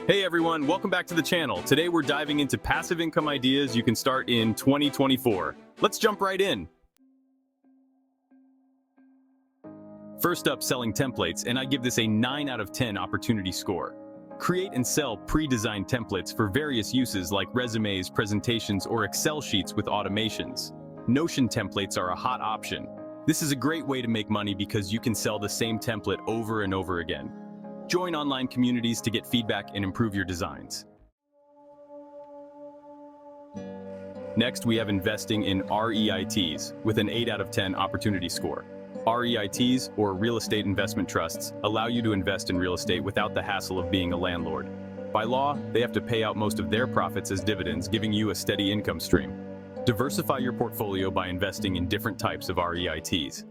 Hey everyone, welcome back to the channel. Today we're diving into passive income ideas you can start in 2024. Let's jump right in. First up, selling templates, and I give this a 9 out of 10 opportunity score. Create and sell pre-designed templates for various uses like resumes, presentations, or Excel sheets with automations. Notion templates are a hot option. This is a great way to make money because you can sell the same template over and over again. Join online communities to get feedback and improve your designs. Next, we have investing in REITs with an 8 out of 10 opportunity score. REITs, or real estate investment trusts, allow you to invest in real estate without the hassle of being a landlord. By law, they have to pay out most of their profits as dividends, giving you a steady income stream. Diversify your portfolio by investing in different types of REITs.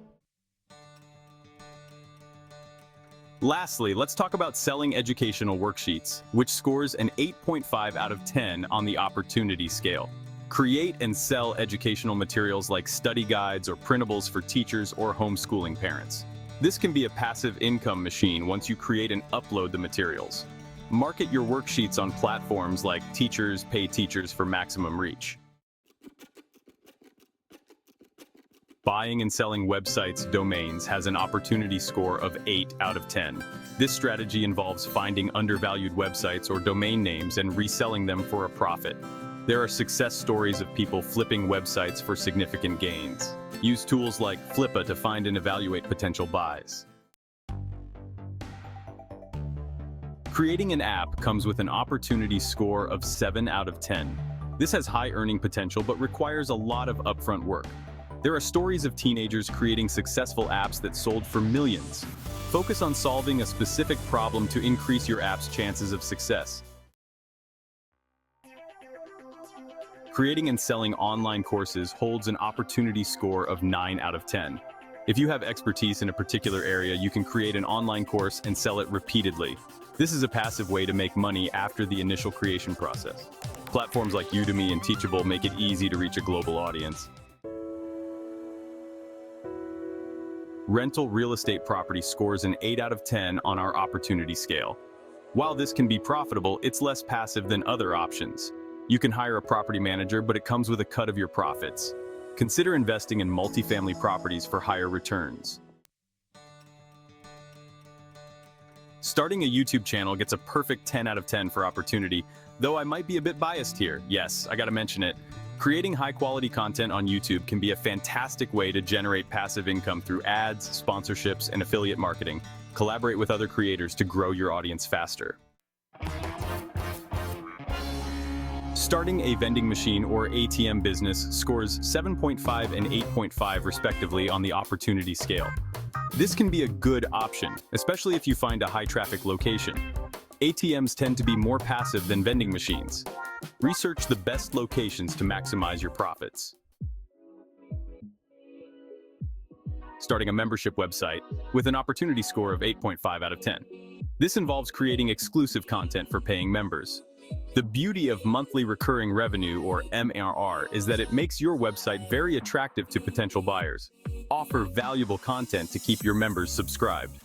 Lastly, let's talk about selling educational worksheets, which scores an 8.5 out of 10 on the opportunity scale. Create and sell educational materials like study guides or printables for teachers or homeschooling parents. This can be a passive income machine once you create and upload the materials. Market your worksheets on platforms like Teachers Pay Teachers for maximum reach. Buying and selling websites, domains has an opportunity score of 8 out of 10. This strategy involves finding undervalued websites or domain names and reselling them for a profit. There are success stories of people flipping websites for significant gains. Use tools like Flippa to find and evaluate potential buys. Creating an app comes with an opportunity score of 7 out of 10. This has high earning potential but requires a lot of upfront work. There are stories of teenagers creating successful apps that sold for millions. Focus on solving a specific problem to increase your app's chances of success. Creating and selling online courses holds an opportunity score of 9 out of 10. If you have expertise in a particular area, you can create an online course and sell it repeatedly. This is a passive way to make money after the initial creation process. Platforms like Udemy and Teachable make it easy to reach a global audience. Rental real estate property scores an 8 out of 10 on our opportunity scale. While this can be profitable, it's less passive than other options. You can hire a property manager, but it comes with a cut of your profits. Consider investing in multifamily properties for higher returns. Starting a YouTube channel gets a perfect 10 out of 10 for opportunity, though I might be a bit biased here. Yes, I gotta mention it. Creating high-quality content on YouTube can be a fantastic way to generate passive income through ads, sponsorships, and affiliate marketing. Collaborate with other creators to grow your audience faster. Starting a vending machine or ATM business scores 7.5 and 8.5 respectively on the opportunity scale. This can be a good option, especially if you find a high-traffic location. ATMs tend to be more passive than vending machines. Research the best locations to maximize your profits. Starting a membership website with an opportunity score of 8.5 out of 10. This involves creating exclusive content for paying members. The beauty of monthly recurring revenue, or MRR, is that it makes your website very attractive to potential buyers. Offer valuable content to keep your members subscribed.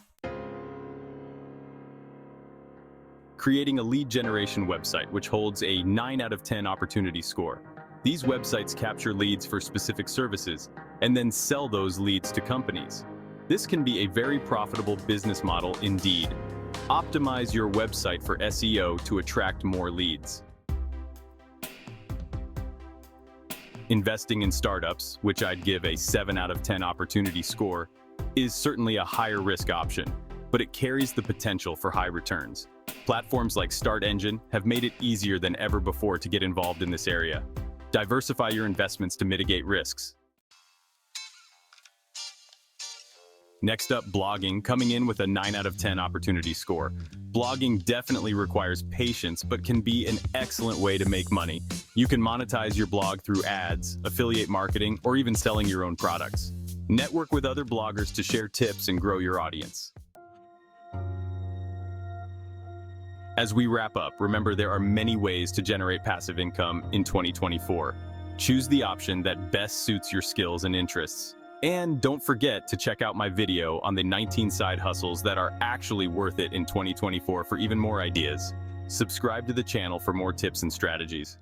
Creating a lead generation website, which holds a 9 out of 10 opportunity score. These websites capture leads for specific services and then sell those leads to companies. This can be a very profitable business model indeed. Optimize your website for SEO to attract more leads. Investing in startups, which I'd give a 7 out of 10 opportunity score, is certainly a higher risk option, but it carries the potential for high returns. Platforms like Start Engine have made it easier than ever before to get involved in this area. Diversify your investments to mitigate risks. Next up, blogging, coming in with a 9 out of 10 opportunity score. Blogging definitely requires patience, but can be an excellent way to make money. You can monetize your blog through ads, affiliate marketing, or even selling your own products. Network with other bloggers to share tips and grow your audience. As we wrap up, remember there are many ways to generate passive income in 2024. Choose the option that best suits your skills and interests. And don't forget to check out my video on the 19 side hustles that are actually worth it in 2024 for even more ideas. Subscribe to the channel for more tips and strategies.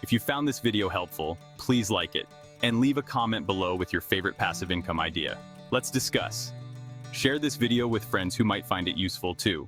If you found this video helpful, please like it and leave a comment below with your favorite passive income idea. Let's discuss. Share this video with friends who might find it useful too.